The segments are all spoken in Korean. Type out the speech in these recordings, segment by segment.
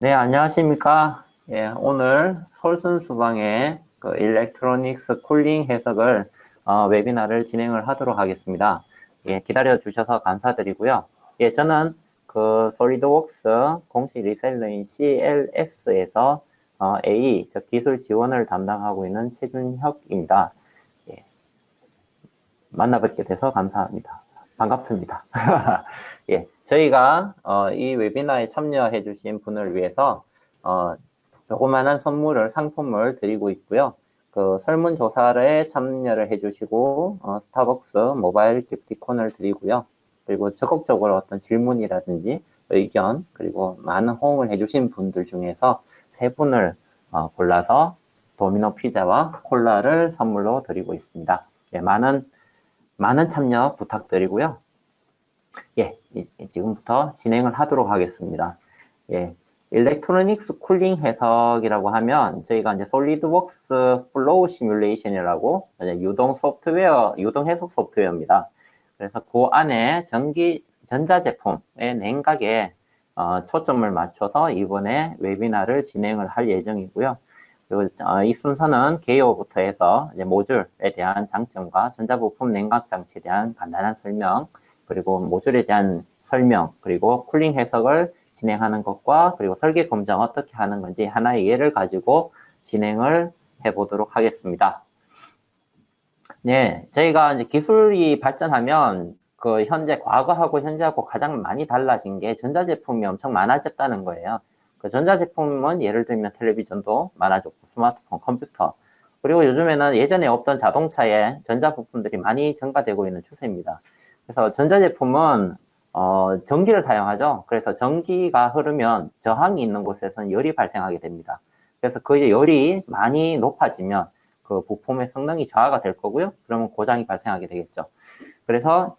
네, 안녕하십니까. 예, 오늘 솔선수방의 그 일렉트로닉스 쿨링 해석을 웨비나를 진행을 하도록 하겠습니다. 예, 기다려 주셔서 감사드리고요. 예, 저는 그 솔리드웍스 공식 리셀러인 CLS에서 A, 즉 기술 지원을 담당하고 있는 최준혁입니다. 예, 만나뵙게 돼서 감사합니다. 반갑습니다. 예, 저희가 이 웨비나에 참여해 주신 분을 위해서 조그마한 선물을, 상품을 드리고 있고요. 그 설문조사에 참여를 해 주시고 스타벅스 모바일 기프티콘을 드리고요. 그리고 적극적으로 어떤 질문이라든지 의견, 그리고 많은 호응을 해 주신 분들 중에서 세 분을 골라서 도미노 피자와 콜라를 선물로 드리고 있습니다. 예, 많은 참여 부탁드리고요. 예, 지금부터 진행을 하도록 하겠습니다. 예, 일렉트로닉스 쿨링 해석이라고 하면 저희가 이제 솔리드웍스 플로우 시뮬레이션이라고 유동 소프트웨어, 유동 해석 소프트웨어입니다. 그래서 그 안에 전자제품의 냉각에 초점을 맞춰서 이번에 웨비나를 진행을 할 예정이고요. 그리고 이 순서는 개요부터 해서 이제 모듈에 대한 장점과 전자부품 냉각 장치에 대한 간단한 설명, 그리고 모듈에 대한 설명, 그리고 쿨링 해석을 진행하는 것과 그리고 설계 검정 어떻게 하는 건지 하나의 예를 가지고 진행을 해보도록 하겠습니다. 네, 저희가 이제 기술이 발전하면 그 과거하고 현재하고 가장 많이 달라진 게 전자제품이 엄청 많아졌다는 거예요. 그 전자제품은 예를 들면 텔레비전도 많아졌고 스마트폰, 컴퓨터, 그리고 요즘에는 예전에 없던 자동차에 전자부품들이 많이 증가되고 있는 추세입니다. 그래서 전자제품은 전기를 사용하죠. 그래서 전기가 흐르면 저항이 있는 곳에서는 열이 발생하게 됩니다. 그래서 그 열이 많이 높아지면 그 부품의 성능이 저하가 될 거고요. 그러면 고장이 발생하게 되겠죠. 그래서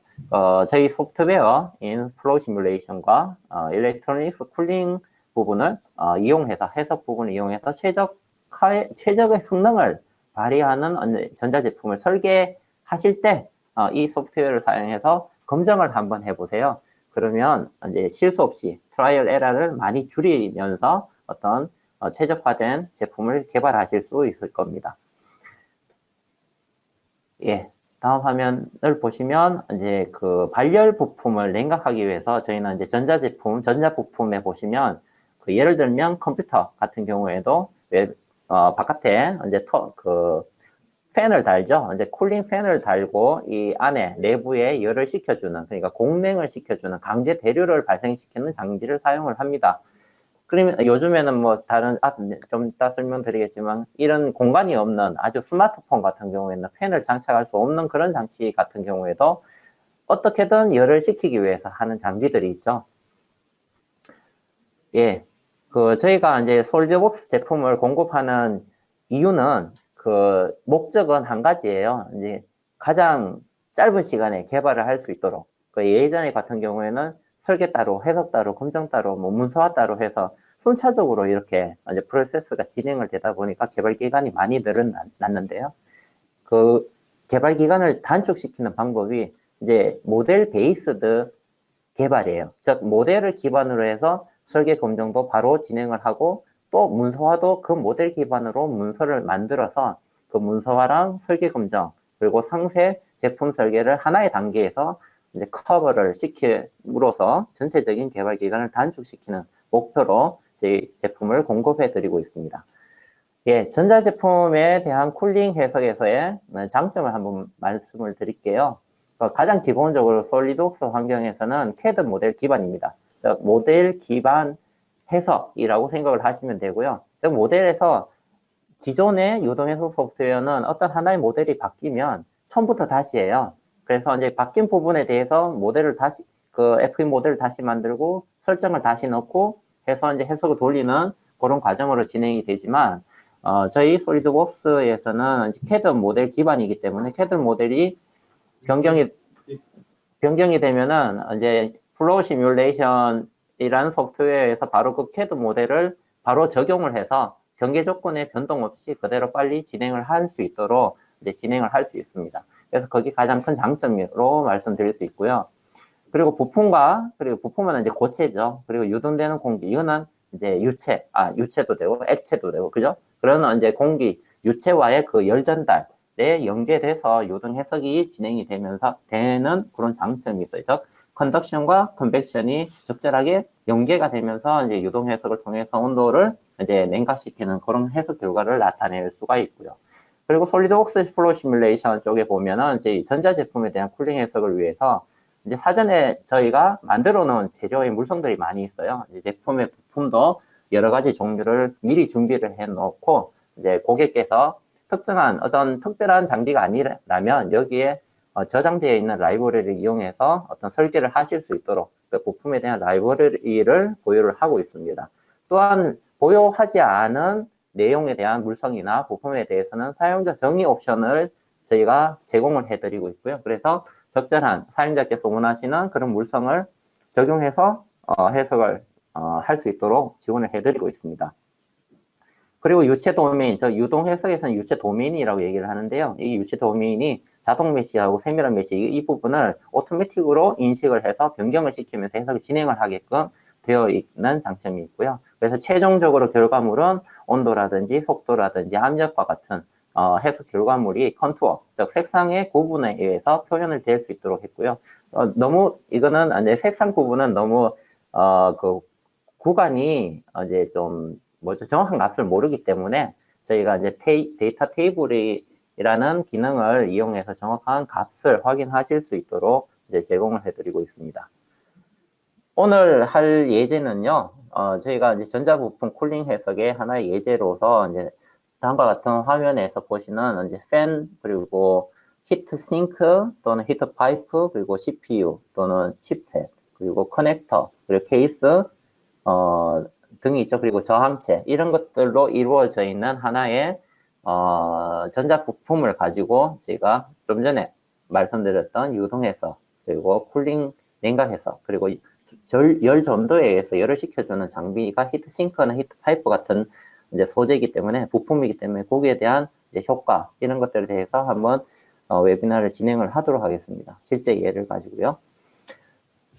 저희 소프트웨어인 플로우 시뮬레이션과 일렉트로닉스 쿨링 부분을 이용해서 해석 부분을 이용해서 최적의 성능을 발휘하는 전자제품을 설계하실 때 이 소프트웨어를 사용해서 검정을 한번 해보세요. 그러면 이제 실수 없이 트라이얼 에러를 많이 줄이면서 어떤 최적화된 제품을 개발하실 수 있을 겁니다. 예, 다음 화면을 보시면 이제 그 발열 부품을 냉각하기 위해서 저희는 이제 전자부품에 보시면 그 예를 들면 컴퓨터 같은 경우에도 바깥에 이제 팬을 달죠. 이제 쿨링 팬을 달고 이 안에 내부에 열을 식혀주는, 그러니까 공냉을 식혀주는 강제 대류를 발생시키는 장비를 사용을 합니다. 그러면 요즘에는 뭐 좀 이따 설명드리겠지만 이런 공간이 없는 아주 스마트폰 같은 경우에는 팬을 장착할 수 없는 그런 장치 같은 경우에도 어떻게든 열을 식히기 위해서 하는 장비들이 있죠. 예, 저희가 이제 솔드웍스 제품을 공급하는 이유는 그 목적은 한 가지예요. 이제 가장 짧은 시간에 개발을 할 수 있도록. 그 예전에 같은 경우에는 설계 따로, 해석 따로, 검정 따로, 뭐 문서화 따로 해서 순차적으로 이렇게 이제 프로세스가 진행을 되다 보니까 개발 기간이 많이 늘어났는데요. 그 개발 기간을 단축시키는 방법이 이제 모델 베이스드 개발이에요. 즉 모델을 기반으로 해서 설계 검정도 바로 진행을 하고 또 문서화도 그 모델 기반으로 문서를 만들어서 그 문서화랑 설계 검정 그리고 상세 제품 설계를 하나의 단계에서 이제 커버를 시킴으로써 전체적인 개발 기간을 단축시키는 목표로 저희 제품을 공급해 드리고 있습니다. 예, 전자제품에 대한 쿨링 해석에서의 장점을 한번 말씀을 드릴게요. 가장 기본적으로 솔리드웍스 환경에서는 CAD 모델 기반입니다. 즉 모델 기반 해석이라고 생각을 하시면 되고요. 즉 모델에서 기존의 유동해석 소프트웨어는 어떤 하나의 모델이 바뀌면 처음부터 다시 해요. 그래서 이제 바뀐 부분에 대해서 모델을 다시 FE 모델을 다시 만들고 설정을 다시 넣고 해서 이제 해석을 돌리는 그런 과정으로 진행이 되지만 저희 솔리드웍스에서는 CAD 모델 기반이기 때문에 CAD 모델이 변경이 되면은 이제 플로우 시뮬레이션이라는 소프트웨어에서 바로 그 CAD 모델을 바로 적용을 해서 경계 조건에 변동 없이 그대로 빨리 진행을 할 수 있도록 이제 진행을 할 수 있습니다. 그래서 그게 가장 큰 장점으로 말씀드릴 수 있고요. 그리고 부품은 이제 고체죠. 그리고 유동되는 공기, 이거는 이제 유체도 되고 액체도 되고, 그죠? 그런 이제 공기, 유체와의 그 열 전달에 연계돼서 요동 해석이 진행이 되는 그런 장점이 있어요. 즉, 컨덕션과 컨벡션이 적절하게 연계가 되면서 이제 유동 해석을 통해서 온도를 이제 냉각시키는 그런 해석 결과를 나타낼 수가 있고요. 그리고 솔리드웍스 플로우 시뮬레이션 쪽에 보면은 이제 전자제품에 대한 쿨링 해석을 위해서 이제 사전에 저희가 만들어 놓은 재료의 물성들이 많이 있어요. 이제 제품의 부품도 여러 가지 종류를 미리 준비를 해 놓고, 이제 고객께서 특정한 어떤 특별한 장비가 아니라면 여기에 저장되어 있는 라이브러리를 이용해서 어떤 설계를 하실 수 있도록 그 부품에 대한 라이브러리를 보유를 하고 있습니다. 또한 보유하지 않은 내용에 대한 물성이나 부품에 대해서는 사용자 정의 옵션을 저희가 제공을 해드리고 있고요. 그래서 적절한 사용자께서 원하시는 그런 물성을 적용해서 해석을 할 수 있도록 지원을 해드리고 있습니다. 그리고 유체 도메인, 저 유동 해석에서는 유체 도메인이라고 얘기를 하는데요. 이 유체 도메인이 자동 메시하고 세밀한 메시 이 부분을 오토매틱으로 인식을 해서 변경을 시키면서 해석을 진행을 하게끔 되어 있는 장점이 있고요. 그래서 최종적으로 결과물은 온도라든지 속도라든지 압력과 같은 해석 결과물이 컨투어, 즉 색상의 구분에 의해서 표현을 될 수 있도록 했고요. 너무 이거는 이제 색상 구분은 너무 그 구간이 이제 좀 정확한 값을 모르기 때문에 저희가 이제 데이터 테이블이라는 기능을 이용해서 정확한 값을 확인하실 수 있도록 이제 제공을 해드리고 있습니다. 오늘 할 예제는요, 저희가 이제 전자부품 쿨링 해석의 하나의 예제로서 이제 다음과 같은 화면에서 보시는 이제 팬, 그리고 히트 싱크 또는 히트 파이프, 그리고 CPU 또는 칩셋, 그리고 커넥터, 그리고 케이스 등이 있죠. 그리고 저항체, 이런 것들로 이루어져 있는 하나의 전자부품을 가지고 저희가 좀 전에 말씀드렸던 유동해석, 그리고 쿨링 냉각해석, 그리고 열 전도에 의해서 열을 식혀주는 장비가 히트싱크나 히트파이프 같은 이제 소재이기 때문에, 부품이기 때문에 거기에 대한 이제 효과, 이런 것들에 대해서 한번 웨비나를 진행을 하도록 하겠습니다. 실제 예를 가지고요.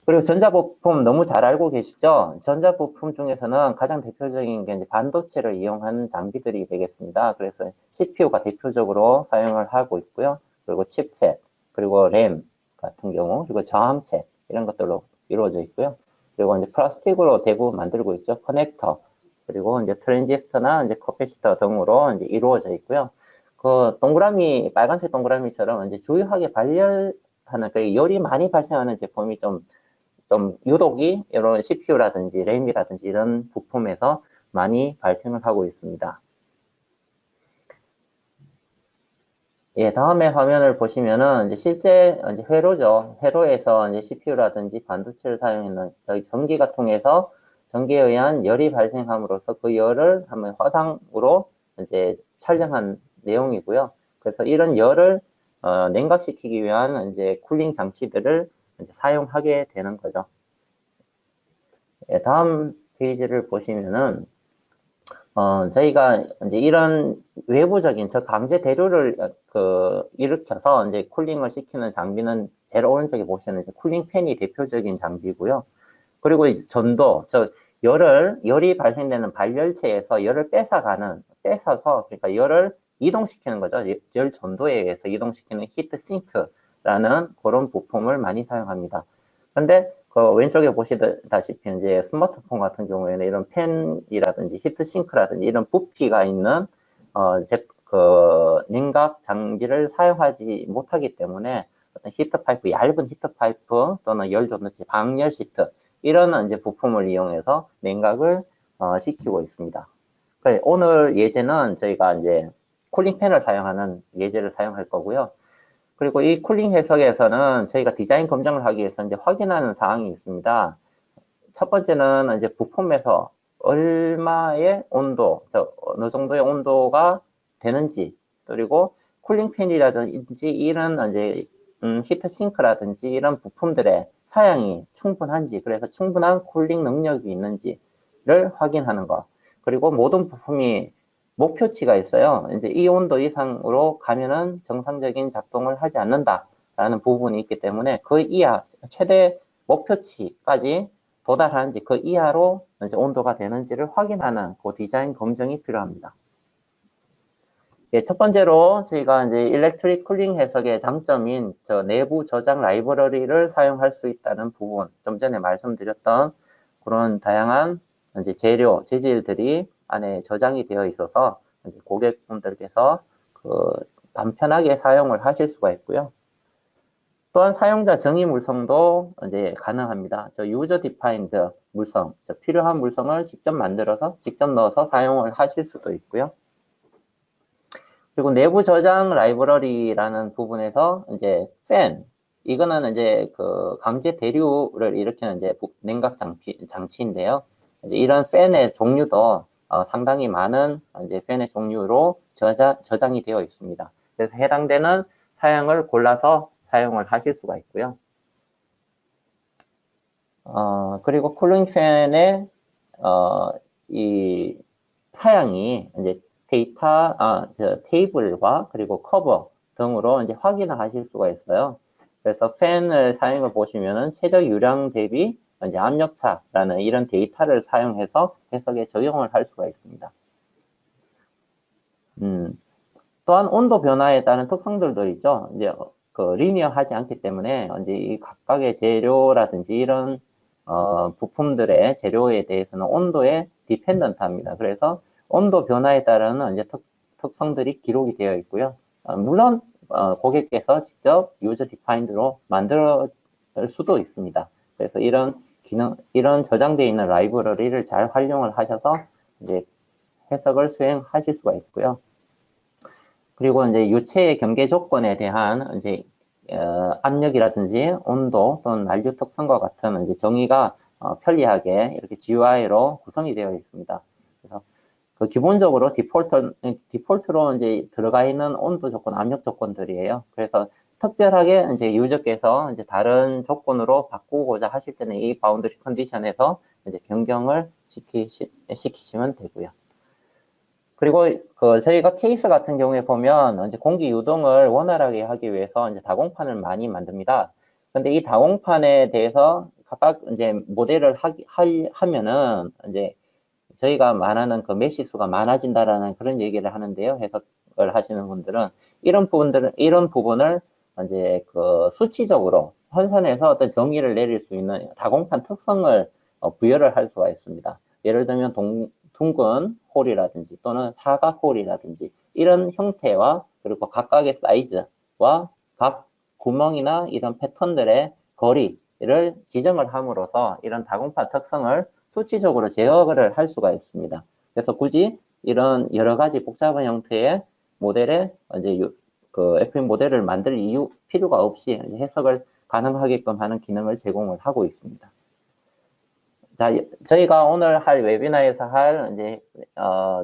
그리고 전자부품 너무 잘 알고 계시죠? 전자부품 중에서는 가장 대표적인 게 이제 반도체를 이용한 장비들이 되겠습니다. 그래서 CPU가 대표적으로 사용을 하고 있고요. 그리고 칩셋, 그리고 램 같은 경우, 그리고 저항체, 이런 것들로 이루어져 있고요. 그리고 이제 플라스틱으로 대부분 만들고 있죠. 커넥터, 그리고 이제 트랜지스터나 이제 커패시터 등으로 이제 이루어져 있고요. 그 동그라미, 빨간색 동그라미처럼 이제 주요하게 발열하는, 그 열이 많이 발생하는 제품이 좀 유독이 이런 CPU라든지 램이라든지 이런 부품에서 많이 발생을 하고 있습니다. 예, 다음에 화면을 보시면은 이제 실제 이제 회로죠. 회로에서 이제 CPU라든지 반도체를 사용했는 저희 전기가 통해서 전기에 의한 열이 발생함으로써 그 열을 한번 화상으로 이제 촬영한 내용이고요. 그래서 이런 열을 냉각시키기 위한 이제 쿨링 장치들을 이제 사용하게 되는 거죠. 예, 다음 페이지를 보시면은 저희가 이제 이런 외부적인 저 강제 대류를 일으켜서 이제 쿨링을 시키는 장비는 제일 오른쪽에 보시는 이제 쿨링 팬이 대표적인 장비고요. 그리고 이제 전도, 열이 발생되는 발열체에서 열을 뺏어서, 그러니까 열을 이동시키는 거죠. 열 전도에 의해서 이동시키는 히트 싱크라는 그런 부품을 많이 사용합니다. 근데 그 왼쪽에 보시다시피 이제 스마트폰 같은 경우에는 이런 팬이라든지 히트싱크라든지 이런 부피가 있는 그 냉각 장비를 사용하지 못하기 때문에 어떤 히트파이프, 얇은 히트파이프 또는 열전도체, 방열 시트, 이런 이제 부품을 이용해서 냉각을 시키고 있습니다. 오늘 예제는 저희가 이제 쿨링 팬을 사용하는 예제를 사용할 거고요. 그리고 이 쿨링 해석에서는 저희가 디자인 검증을 하기 위해서 이제 확인하는 사항이 있습니다. 첫 번째는 이제 부품에서 얼마의 온도, 어느 정도의 온도가 되는지, 그리고 쿨링 팬이라든지 이런 이제 히트 싱크라든지 이런 부품들의 사양이 충분한지, 그래서 충분한 쿨링 능력이 있는지를 확인하는 것. 그리고 모든 부품이 목표치가 있어요. 이제 이 온도 이상으로 가면은 정상적인 작동을 하지 않는다라는 부분이 있기 때문에 그 이하 최대 목표치까지 도달하는지 그 이하로 이제 온도가 되는지를 확인하는 그 디자인 검증이 필요합니다. 예, 첫 번째로 저희가 이제 일렉트릭 쿨링 해석의 장점인 저 내부 저장 라이브러리를 사용할 수 있다는 부분, 좀 전에 말씀드렸던 그런 다양한 이제 재료, 재질들이 안에 저장이 되어 있어서 이제 고객분들께서 그 간편하게 사용을 하실 수가 있고요. 또한 사용자 정의 물성도 이제 가능합니다. 저 유저 디파인드 물성, 필요한 물성을 직접 만들어서 직접 넣어서 사용을 하실 수도 있고요. 그리고 내부 저장 라이브러리라는 부분에서 이제 팬, 이거는 이제 그 강제 대류를 일으키는 이제 냉각 장치인데요. 이제 이런 팬의 종류도 상당히 많은 이제 팬의 종류로 저장이 되어 있습니다. 그래서 해당되는 사양을 골라서 사용을 하실 수가 있고요. 그리고 쿨링 팬의 이 사양이 이제 테이블과 그리고 커버 등으로 이제 확인을 하실 수가 있어요. 그래서 팬을 사용해 보시면은 최저 유량 대비 이제 압력차라는 이런 데이터를 사용해서 해석에 적용을 할 수가 있습니다. 또한 온도 변화에 따른 특성들도 있죠. 이제 그 리니어하지 않기 때문에 이제 이 각각의 재료라든지 이런 부품들의 재료에 대해서는 온도에 디펜던트합니다. 그래서 온도 변화에 따른 이제 특성들이 기록이 되어 있고요. 물론 고객께서 직접 유저 디파인드로 만들 수도 있습니다. 그래서 이런 기능, 이런 저장되어 있는 라이브러리를 잘 활용을 하셔서 이제 해석을 수행하실 수가 있고요. 그리고 이제 유체의 경계 조건에 대한 이제 압력이라든지 온도 또는 난류 특성과 같은 이제 정의가 편리하게 이렇게 GUI로 구성이 되어 있습니다. 그래서 그 기본적으로 디폴트로 이제 들어가 있는 온도 조건, 압력 조건들이에요. 그래서 특별하게 이제 유저께서 이제 다른 조건으로 바꾸고자 하실 때는 이 바운더리 컨디션에서 이제 변경을 시키시면 되고요. 그리고 그 저희가 케이스 같은 경우에 보면 이제 공기 유동을 원활하게 하기 위해서 이제 다공판을 많이 만듭니다. 근데 이 다공판에 대해서 각각 이제 모델을 하면은 이제 저희가 말하는 그 메시 수가 많아진다라는 그런 얘기를 하는데요. 해석을 하시는 분들은 이런 부분을 이제 그 수치적으로 환산해서 어떤 정의를 내릴 수 있는 다공판 특성을 부여를 할 수가 있습니다. 예를 들면 둥근 홀이라든지 또는 사각 홀이라든지 이런 형태와 그리고 각각의 사이즈와 각 구멍이나 이런 패턴들의 거리를 지정을 함으로써 이런 다공판 특성을 수치적으로 제어를 할 수가 있습니다. 그래서 굳이 이런 여러 가지 복잡한 형태의 모델에 이제 그 FM 모델을 만들 필요가 없이 해석을 가능하게끔 하는 기능을 제공을 하고 있습니다. 자, 저희가 오늘 할 웨비나에서 할 이제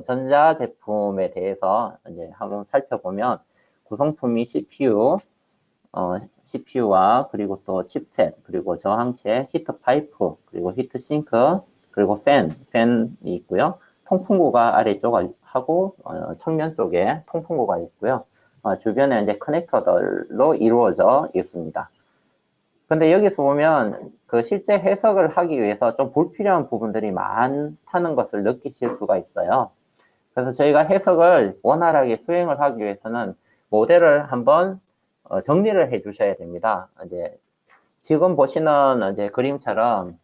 전자 제품에 대해서 이제 한번 살펴보면 구성품이 CPU와 그리고 또 칩셋, 그리고 저항체, 히트 파이프, 그리고 히트 싱크, 그리고 팬이 있고요. 통풍구가 아래쪽하고 측면 쪽에 통풍구가 있고요. 주변에 이제 커넥터들로 이루어져 있습니다. 근데 여기서 보면 그 실제 해석을 하기 위해서 좀 불필요한 부분들이 많다는 것을 느끼실 수가 있어요. 그래서 저희가 해석을 원활하게 수행을 하기 위해서는 모델을 한번 정리를 해 주셔야 됩니다. 이제 지금 보시는 이제 그림처럼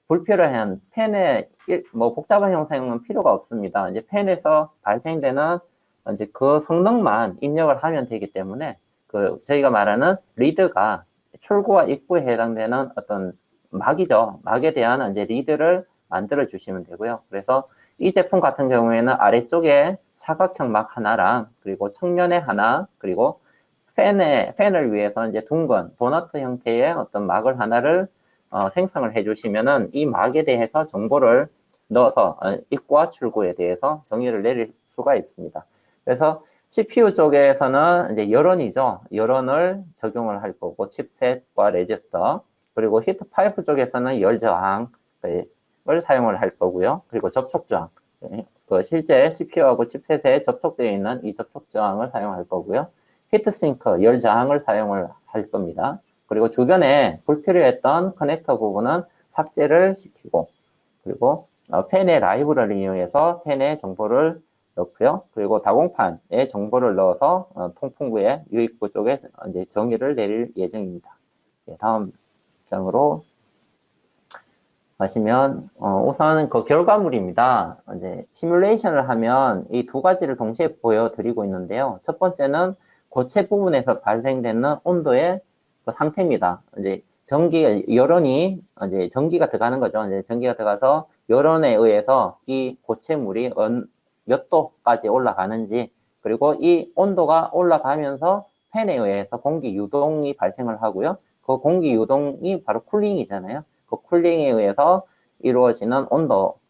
불필요한 펜의 뭐 복잡한 형상은 필요가 없습니다. 이제 펜에서 발생되는 이제 그 성능만 입력을 하면 되기 때문에 그 저희가 말하는 리드가 출구와 입구에 해당되는 어떤 막이죠. 막에 대한 이제 리드를 만들어 주시면 되고요. 그래서 이 제품 같은 경우에는 아래쪽에 사각형 막 하나랑 그리고 측면에 하나 그리고 팬을 위해서 이제 둥근 도넛 형태의 어떤 막을 하나를 생성을 해주시면은 이 막에 대해서 정보를 넣어서 입구와 출구에 대해서 정의를 내릴 수가 있습니다. 그래서 CPU 쪽에서는 이제 열원이죠. 열원을 적용을 할 거고 칩셋과 레지스터 그리고 히트 파이프 쪽에서는 열 저항을 사용을 할 거고요. 그리고 접촉 저항 그 실제 CPU하고 칩셋에 접촉되어 있는 이 접촉 저항을 사용할 거고요. 히트싱크 열 저항을 사용을 할 겁니다. 그리고 주변에 불필요했던 커넥터 부분은 삭제를 시키고, 그리고 펜의 라이브러리를 이용해서 펜의 정보를 넣고요. 그리고 다공판에 정보를 넣어서 통풍구의 유입구 쪽에 이제 정의를 내릴 예정입니다. 다음 장으로 가시면 우선 그 결과물입니다. 이제 시뮬레이션을 하면 이 두 가지를 동시에 보여드리고 있는데요. 첫 번째는 고체 부분에서 발생되는 온도의 그 상태입니다. 이제 열원이 이제 전기가 들어가는 거죠. 이제 전기가 들어가서 열원에 의해서 이 고체물이 몇 도까지 올라가는지, 그리고 이 온도가 올라가면서 팬에 의해서 공기 유동이 발생을 하고요. 그 공기 유동이 바로 쿨링이잖아요. 그 쿨링에 의해서 이루어지는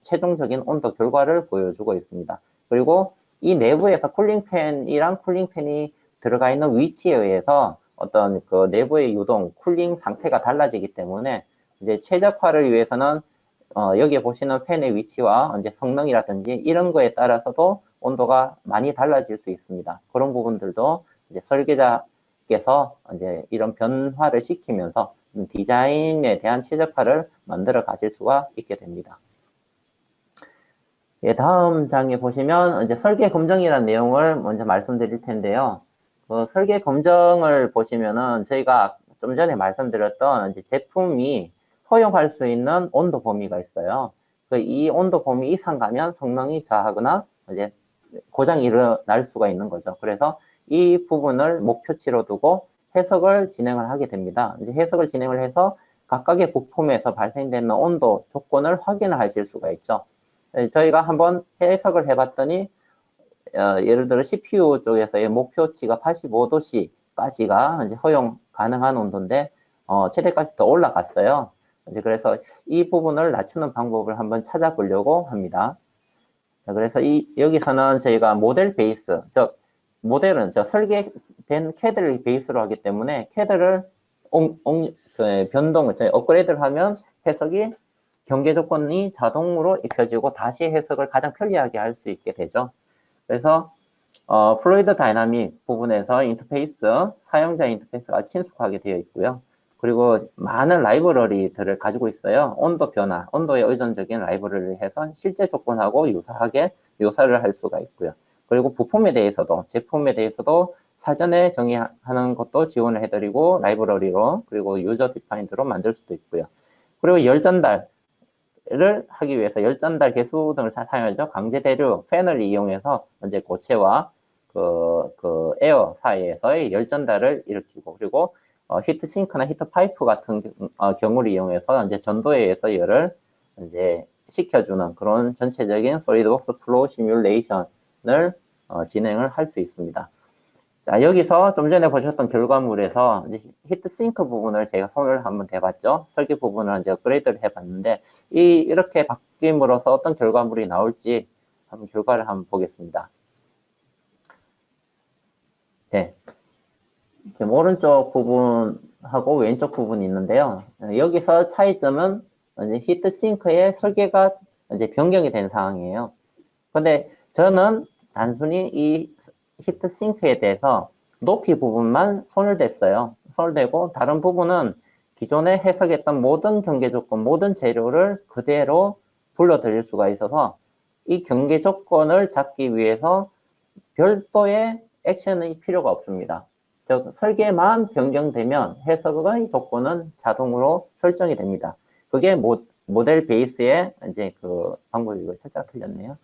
최종적인 온도 결과를 보여주고 있습니다. 그리고 이 내부에서 쿨링팬이랑 쿨링팬이 들어가 있는 위치에 의해서 어떤 그 내부의 유동, 쿨링 상태가 달라지기 때문에 이제 최적화를 위해서는 여기에 보시는 팬의 위치와 이제 성능이라든지 이런 거에 따라서도 온도가 많이 달라질 수 있습니다. 그런 부분들도 이제 설계자께서 이제 이런 변화를 시키면서 디자인에 대한 최적화를 만들어 가실 수가 있게 됩니다. 예, 다음 장에 보시면 이제 설계 검증이라는 내용을 먼저 말씀드릴 텐데요. 그 설계 검증을 보시면은 저희가 좀 전에 말씀드렸던 이제 제품이 허용할 수 있는 온도 범위가 있어요. 이 온도 범위 이상 가면 성능이 저하거나 이제 고장이 일어날 수가 있는 거죠. 그래서 이 부분을 목표치로 두고 해석을 진행을 하게 됩니다. 이제 해석을 진행을 해서 각각의 부품에서 발생되는 온도 조건을 확인을 하실 수가 있죠. 저희가 한번 해석을 해봤더니 예를 들어 CPU 쪽에서의 목표치가 85도씨까지가 이제 허용 가능한 온도인데 최대까지 더 올라갔어요. 이제 그래서 이 부분을 낮추는 방법을 한번 찾아보려고 합니다. 자, 그래서 여기서는 저희가 모델 베이스, 모델은 설계된 캐드를 베이스로 하기 때문에 캐드를 변동을 업그레이드를 하면 해석이 경계 조건이 자동으로 익혀지고 다시 해석을 가장 편리하게 할 수 있게 되죠. 그래서 플루이드 다이나믹 부분에서 인터페이스, 사용자 인터페이스가 친숙하게 되어 있고요. 그리고 많은 라이브러리들을 가지고 있어요. 온도 변화, 온도에 의존적인 라이브러리를 해서 실제 조건하고 유사하게 묘사를 할 수가 있고요. 그리고 부품에 대해서도, 제품에 대해서도 사전에 정의하는 것도 지원을 해드리고 라이브러리로, 그리고 유저 디파인드로 만들 수도 있고요. 그리고 열 전달을 하기 위해서 열 전달 개수 등을 사용하죠. 강제 대류 팬을 이용해서 이제 고체와 그 에어 사이에서의 열 전달을 일으키고, 그리고 히트 싱크나 히트 파이프 같은 경우를 이용해서 이제 전도에 의해서 열을 이제 식혀주는 그런 전체적인 솔리드웍스 플로우 시뮬레이션을 진행을 할 수 있습니다. 자, 여기서 좀 전에 보셨던 결과물에서 이제 히트 싱크 부분을 제가 손을 한번 대봤죠. 설계 부분을 이제 업그레이드를 해봤는데 이렇게 바뀜으로써 어떤 결과물이 나올지 한번 결과를 한번 보겠습니다. 네. 지금 오른쪽 부분하고 왼쪽 부분이 있는데요. 여기서 차이점은 이제 히트 싱크의 설계가 이제 변경이 된 상황이에요. 근데 저는 단순히 이 히트 싱크에 대해서 높이 부분만 손을 댔어요. 손을 대고 다른 부분은 기존에 해석했던 모든 경계 조건, 모든 재료를 그대로 불러들일 수가 있어서 이 경계 조건을 잡기 위해서 별도의 액션이 필요가 없습니다. 즉 설계만 변경되면 해석의 조건은 자동으로 설정이 됩니다. 그게 모델 베이스의 이제 그 방법이고 살짝 틀렸네요.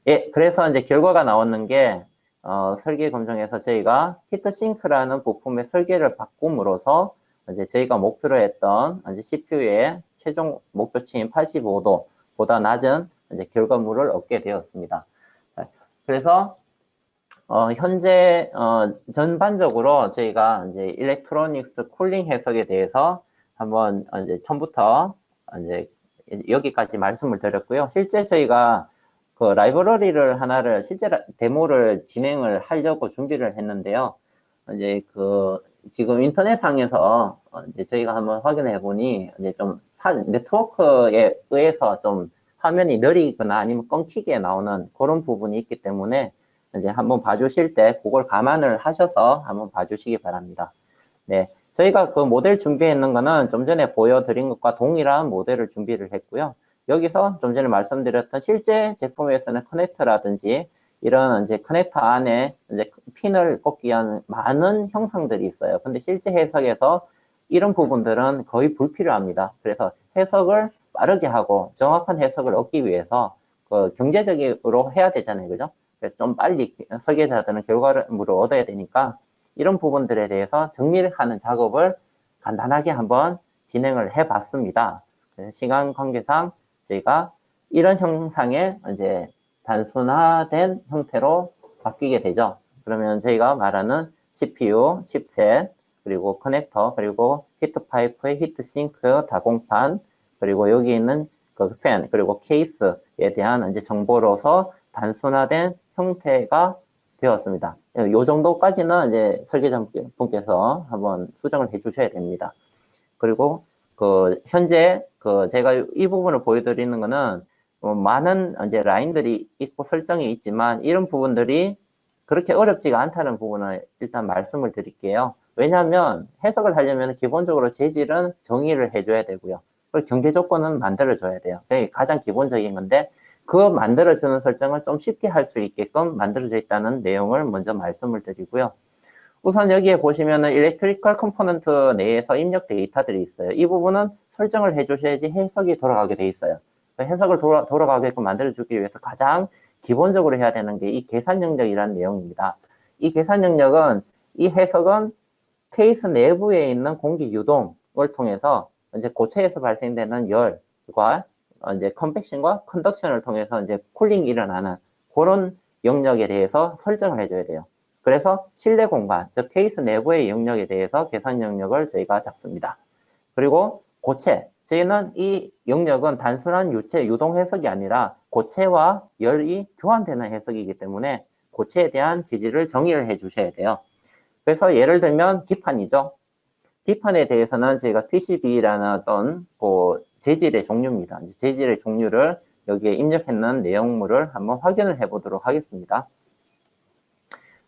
예, 그래서 이제 결과가 나오는 게 설계 검증에서 저희가 히트싱크라는 부품의 설계를 바꿈으로써 이제 저희가 목표로 했던 이제 CPU의 최종 목표치인 85도보다 낮은 이제 결과물을 얻게 되었습니다. 그래서 현재 전반적으로 저희가 이제 일렉트로닉스 쿨링 해석에 대해서 한번 이제 처음부터 이제 여기까지 말씀을 드렸고요. 실제 저희가 그 라이브러리를 하나를 실제 데모를 진행을 하려고 준비를 했는데요. 이제 지금 인터넷상에서 이제 저희가 한번 확인해 보니 이제 좀 네트워크에 의해서 좀 화면이 느리거나 아니면 끊기게 나오는 그런 부분이 있기 때문에 이제 한번 봐주실 때 그걸 감안을 하셔서 한번 봐주시기 바랍니다. 네, 저희가 그 모델 준비했는 거는 좀 전에 보여드린 것과 동일한 모델을 준비를 했고요. 여기서 좀 전에 말씀드렸던 실제 제품에서는 커넥터라든지 이런 이제 커넥터 안에 이제 핀을 꽂기 위한 많은 형상들이 있어요. 근데 실제 해석에서 이런 부분들은 거의 불필요합니다. 그래서 해석을 빠르게 하고 정확한 해석을 얻기 위해서 그 경제적으로 해야 되잖아요. 그죠? 그래서 좀 빨리 설계자들은 결과물을 얻어야 되니까 이런 부분들에 대해서 정리를 하는 작업을 간단하게 한번 진행을 해 봤습니다. 그래서 시간 관계상 저희가 이런 형상의 이제 단순화된 형태로 바뀌게 되죠. 그러면 저희가 말하는 CPU, 칩셋, 그리고 커넥터, 그리고 히트파이프의 히트싱크, 다공판, 그리고 여기 있는 그 팬, 그리고 케이스에 대한 이제 정보로서 단순화된 형태가 되었습니다. 이 정도까지는 이제 설계자분께서 한번 수정을 해 주셔야 됩니다. 그리고 그 현재 그 제가 이 부분을 보여드리는 거는 많은 이제 라인들이 있고 설정이 있지만 이런 부분들이 그렇게 어렵지가 않다는 부분을 일단 말씀을 드릴게요. 왜냐하면 해석을 하려면 기본적으로 재질은 정의를 해줘야 되고요. 그리고 경계 조건은 만들어줘야 돼요. 그게 가장 기본적인 건데 그 만들어주는 설정을 좀 쉽게 할 수 있게끔 만들어져 있다는 내용을 먼저 말씀을 드리고요. 우선 여기에 보시면은 일렉트리컬 컴포넌트 내에서 입력 데이터들이 있어요. 이 부분은 설정을 해주셔야지 해석이 돌아가게 돼 있어요. 해석을 돌아가게끔 만들어주기 위해서 가장 기본적으로 해야 되는 게 이 계산 영역이라는 내용입니다. 이 계산 영역은 이 해석은 케이스 내부에 있는 공기 유동을 통해서 이제 고체에서 발생되는 열과 이제 컨벡션과 컨덕션을 통해서 이제 쿨링이 일어나는 그런 영역에 대해서 설정을 해줘야 돼요. 그래서 실내 공간, 즉 케이스 내부의 영역에 대해서 계산 영역을 저희가 잡습니다. 그리고 고체, 저희는 이 영역은 단순한 유체 유동 해석이 아니라 고체와 열이 교환되는 해석이기 때문에 고체에 대한 지지를 정의를 해 주셔야 돼요. 그래서 예를 들면 기판이죠. 기판에 대해서는 저희가 PCB라는 어떤 그 재질의 종류입니다. 재질의 종류를 여기에 입력했는 내용물을 한번 확인을 해보도록 하겠습니다.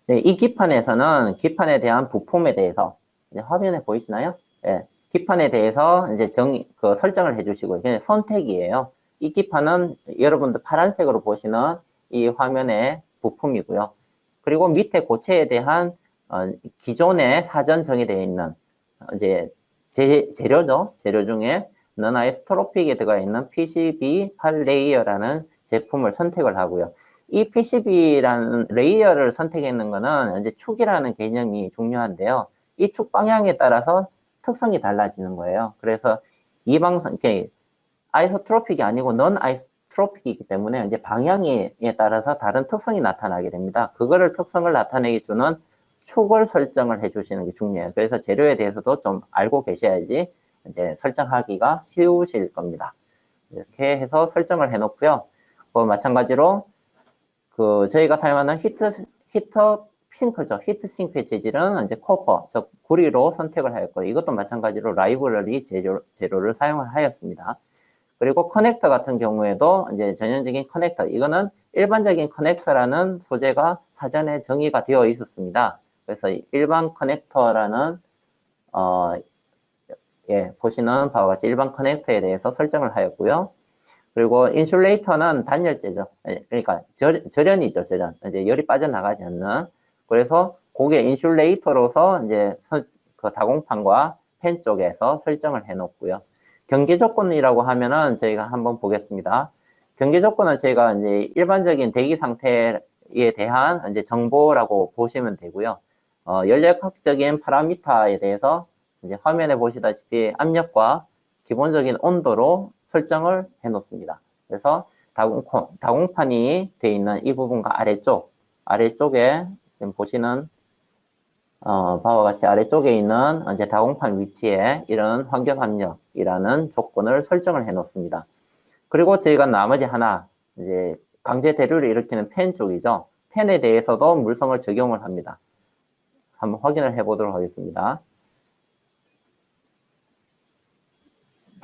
네, 이 기판에서는 기판에 대한 부품에 대해서 화면에 보이시나요? 네, 기판에 대해서 이제 설정을 해주시고요. 그냥 선택이에요. 이 기판은 여러분들 파란색으로 보시는 이 화면의 부품이고요. 그리고 밑에 고체에 대한 기존에 사전 정의되어 있는 이제 재료죠. 재료 중에 non-isotropic 들어가 있는 PCB 8레이어라는 제품을 선택을 하고요. 이 PCB라는 레이어를 선택했는 거는 이제 축이라는 개념이 중요한데요. 이 축 방향에 따라서 특성이 달라지는 거예요. 그래서 이 방선, 아이소트로픽이 아니고 넌 아이소트로픽이기 때문에 이제 방향에 따라서 다른 특성이 나타나게 됩니다. 그거를 특성을 나타내게 주는 축을 설정을 해주시는 게 중요해요. 그래서 재료에 대해서도 좀 알고 계셔야지 이제 설정하기가 쉬우실 겁니다. 이렇게 해서 설정을 해놓고요. 마찬가지로 저희가 사용하는 히터 싱크죠. 히트 싱크의 재질은 이제 코퍼, 즉 구리로 선택을 하였고 이것도 마찬가지로 라이브러리 재료를 사용을 하였습니다. 그리고 커넥터 같은 경우에도 이제 전형적인 커넥터, 이거는 일반적인 커넥터라는 소재가 사전에 정의가 되어 있었습니다. 그래서 일반 커넥터라는 보시는 바와 같이 일반 커넥터에 대해서 설정을 하였고요. 그리고 인슐레이터는 단열재죠. 그러니까 절연이죠, 절연. 이제 열이 빠져나가지 않는. 그래서 그게 인슐레이터로서 이제 그 다공판과 팬 쪽에서 설정을 해놓고요. 경계 조건이라고 하면은 저희가 한번 보겠습니다. 경계 조건은 저희가 이제 일반적인 대기 상태에 대한 이제 정보라고 보시면 되고요. 연력학적인 파라미터에 대해서 이제 화면에 보시다시피 압력과 기본적인 온도로 설정을 해 놓습니다. 그래서 다공판이 되어 있는 이 부분과 아래쪽에 지금 보시는 바와 같이 아래쪽에 있는 이제 다공판 위치에 이런 환경 압력이라는 조건을 설정을 해 놓습니다. 그리고 저희가 나머지 하나 이제 강제 대류를 일으키는 팬 쪽이죠. 팬에 대해서도 물성을 적용을 합니다. 한번 확인을 해 보도록 하겠습니다.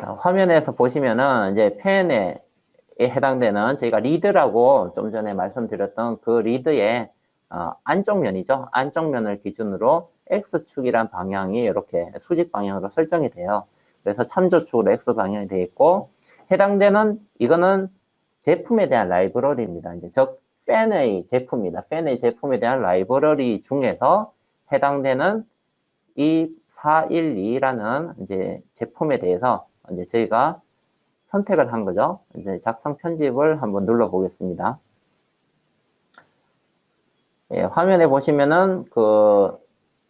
자, 화면에서 보시면은 이제 팬에 해당되는 저희가 리드라고 좀 전에 말씀드렸던 그 리드의 안쪽 면이죠. 안쪽 면을 기준으로 X축이란 방향이 이렇게 수직 방향으로 설정이 돼요. 그래서 참조축으로 X 방향이 되어 있고, 해당되는, 이거는 제품에 대한 라이브러리입니다. 이제 즉, 팬의 제품이다. 팬의 제품에 대한 라이브러리 중에서 해당되는 이 412라는 이제 제품에 대해서 이제 저희가 선택을 한 거죠. 이제 작성 편집을 한번 눌러 보겠습니다. 예, 화면에 보시면은 그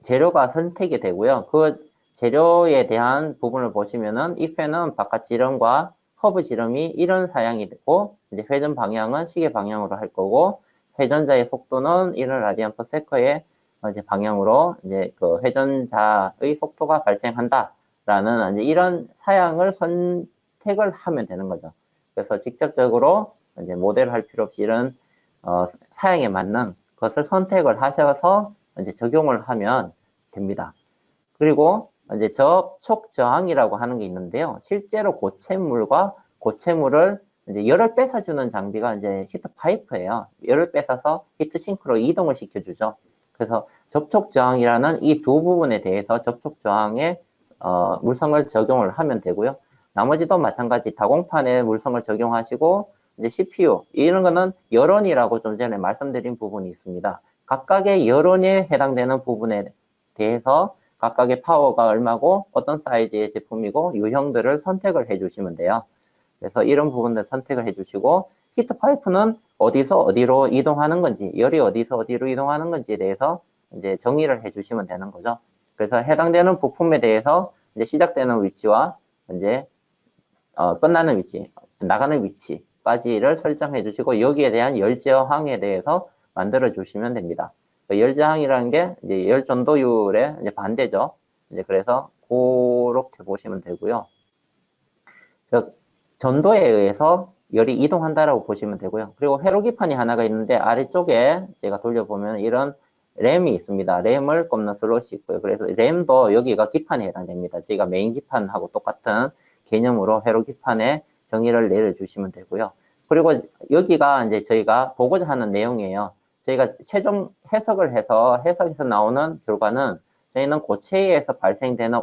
재료가 선택이 되고요. 그 재료에 대한 부분을 보시면은 이 펜은 바깥 지름과 커브 지름이 이런 사양이 되고, 이제 회전 방향은 시계 방향으로 할 거고, 회전자의 속도는 1 라디안 퍼 세커의 이제 방향으로 이제 그 회전자의 속도가 발생한다라는 이제 이런 사양을 선택을 하면 되는 거죠. 그래서 직접적으로 이제 모델을 할 필요 없이 이런 사양에 맞는 것을 선택을 하셔서 이제 적용을 하면 됩니다. 그리고 이제 접촉 저항이라고 하는 게 있는데요. 실제로 고체물과 고체물을 이제 열을 뺏어주는 장비가 이제 히트 파이프예요. 열을 뺏어서 히트 싱크로 이동을 시켜주죠. 그래서 접촉 저항이라는 이 두 부분에 대해서 접촉 저항에 물성을 적용을 하면 되고요. 나머지도 마찬가지 다공판에 물성을 적용하시고, 이제 CPU 이런 거는 여론이라고 좀 전에 말씀드린 부분이 있습니다. 각각의 여론에 해당되는 부분에 대해서 각각의 파워가 얼마고 어떤 사이즈의 제품이고 유형들을 선택을 해주시면 돼요. 그래서 이런 부분들 선택을 해주시고, 히트 파이프는 어디서 어디로 이동하는 건지, 열이 어디서 어디로 이동하는 건지에 대해서 이제 정의를 해주시면 되는 거죠. 그래서 해당되는 부품에 대해서 이제 시작되는 위치와 이제 끝나는 위치, 나가는 위치까지를 설정해 주시고, 여기에 대한 열 저항에 대해서 만들어 주시면 됩니다. 열 저항이라는 게 이제 열 전도율의 이제 반대죠. 이제 그래서 그렇게 보시면 되고요. 즉, 전도에 의해서 열이 이동한다라고 보시면 되고요. 그리고 회로기판이 하나가 있는데 아래쪽에 제가 돌려보면 이런 램이 있습니다. 램을 꼽는 슬롯이 있고요. 그래서 램도 여기가 기판에 해당됩니다. 저희가 메인 기판하고 똑같은 개념으로 회로기판에 정의를 내려주시면 되고요. 그리고 여기가 이제 저희가 보고자 하는 내용이에요. 저희가 최종 해석을 해서 해석에서 나오는 결과는 저희는 고체에서 발생되는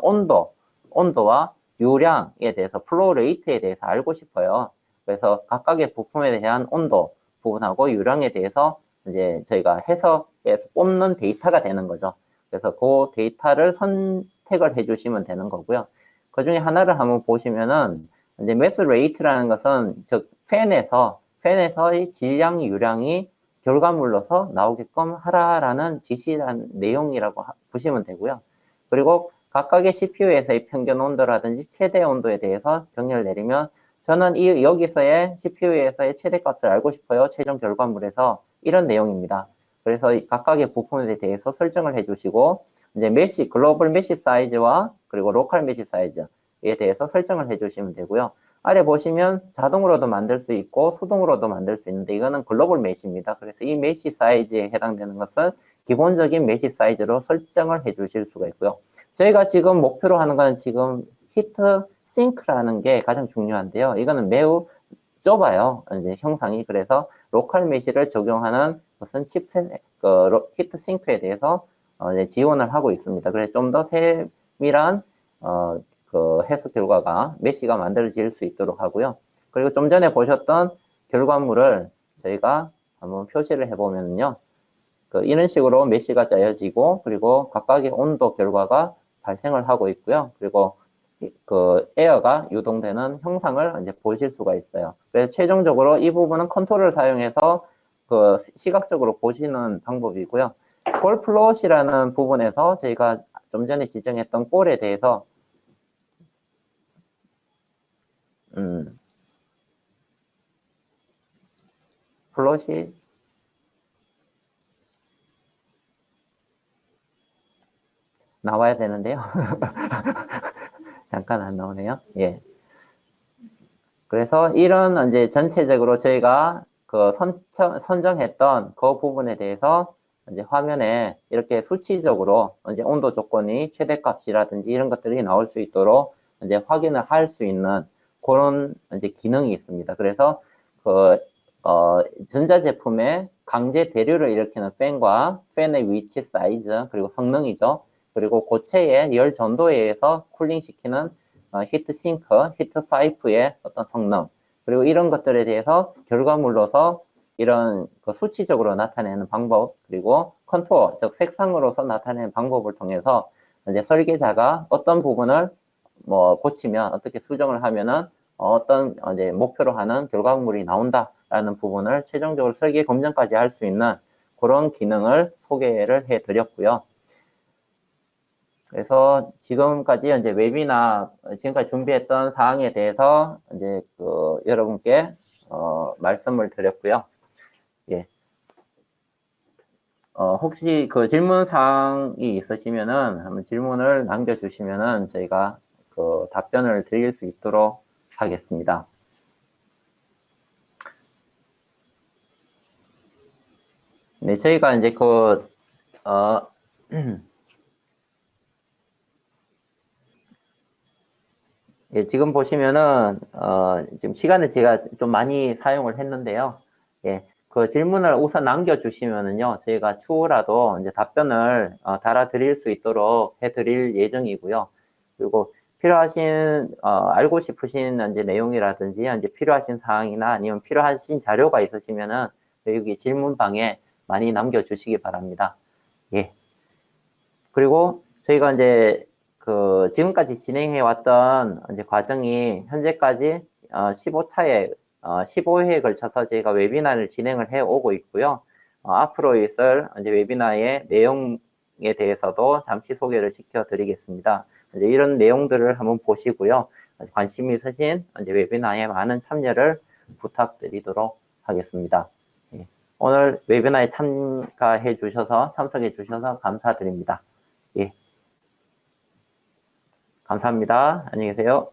온도와 유량에 대해서 플로우 레이트에 대해서 알고 싶어요. 그래서 각각의 부품에 대한 온도 부분하고 유량에 대해서 이제 저희가 해석에서 뽑는 데이터가 되는 거죠. 그래서 그 데이터를 선택을 해주시면 되는 거고요. 그 중에 하나를 한번 보시면은 이제 매스 레이트라는 것은 즉 팬에서의 질량 유량이 결과물로서 나오게끔 하라라는 지시라는 내용이라고 보시면 되고요. 그리고 각각의 CPU에서의 평균 온도라든지 최대 온도에 대해서 정의를 내리면, 저는 여기서의 CPU에서의 최대값을 알고 싶어요. 최종 결과물에서 이런 내용입니다. 그래서 각각의 부품에 대해서 설정을 해주시고, 이제 글로벌 메시 사이즈와 그리고 로컬 메시 사이즈에 대해서 설정을 해주시면 되고요. 아래 보시면 자동으로도 만들 수 있고 수동으로도 만들 수 있는데, 이거는 글로벌 메시입니다. 그래서 이 메시 사이즈에 해당되는 것은 기본적인 메시 사이즈로 설정을 해주실 수가 있고요. 저희가 지금 목표로 하는 건 지금 히트 싱크라는 게 가장 중요한데요. 이거는 매우 좁아요. 이제 형상이. 그래서 로컬 메시를 적용하는 무슨 칩셋, 히트 싱크에 대해서 이제 지원을 하고 있습니다. 그래서 좀 더 세밀한 그 해석 결과가 메시가 만들어질 수 있도록 하고요. 그리고 좀 전에 보셨던 결과물을 저희가 한번 표시를 해보면요. 이런 식으로 메시가 짜여지고, 그리고 각각의 온도 결과가 발생을 하고 있고요. 그리고 그 에어가 유동되는 형상을 이제 보실 수가 있어요. 그래서 최종적으로 이 부분은 컨트롤을 사용해서 그 시각적으로 보시는 방법이고요. 볼 플롯이라는 부분에서 저희가 좀 전에 지정했던 볼에 대해서 플롯이 나와야 되는데요. 잠깐 안 나오네요. 예. 그래서 이런 이제 전체적으로 저희가 그 선정했던 그 부분에 대해서 이제 화면에 이렇게 수치적으로 이제 온도 조건이 최대값이라든지 이런 것들이 나올 수 있도록 이제 확인을 할 수 있는 그런 이제 기능이 있습니다. 그래서 그 전자제품의 강제 대류를 일으키는 팬과 팬의 위치, 사이즈, 그리고 성능이죠. 그리고 고체의 열 전도에 의해서 쿨링 시키는 히트 싱크, 히트 파이프의 어떤 성능, 그리고 이런 것들에 대해서 결과물로서 이런 그 수치적으로 나타내는 방법, 그리고 컨투어, 즉 색상으로서 나타내는 방법을 통해서 이제 설계자가 어떤 부분을 뭐 고치면 어떻게 수정을 하면은 어떤 이제 목표로 하는 결과물이 나온다라는 부분을 최종적으로 설계 검증까지 할 수 있는 그런 기능을 소개를 해드렸고요. 그래서 지금까지 이제 웨비나 지금까지 준비했던 사항에 대해서 이제 그 여러분께 말씀을 드렸고요. 예. 혹시 그 질문 사항이 있으시면은 한번 질문을 남겨주시면은 저희가 그 답변을 드릴 수 있도록 하겠습니다. 네, 저희가 이제 그 예, 지금 보시면은 지금 시간을 제가 좀 많이 사용을 했는데요. 예, 그 질문을 우선 남겨주시면은요, 저희가 추후라도 이제 답변을 달아드릴 수 있도록 해드릴 예정이고요. 그리고 필요하신 알고 싶으신 이제 내용이라든지 이제 필요하신 사항이나 아니면 필요하신 자료가 있으시면은 여기 질문방에 많이 남겨주시기 바랍니다. 예. 그리고 저희가 이제 그 지금까지 진행해 왔던 이제 과정이 현재까지 15차에 15회에 걸쳐서 저희가 웨비나를 진행을 해 오고 있고요. 앞으로 있을 이제 웨비나의 내용에 대해서도 잠시 소개를 시켜 드리겠습니다. 이제 이런 내용들을 한번 보시고요. 관심 있으신 이제 웨비나에 많은 참여를 부탁드리도록 하겠습니다. 예. 오늘 웨비나에 참석해 주셔서 감사드립니다. 예. 감사합니다. 안녕히 계세요.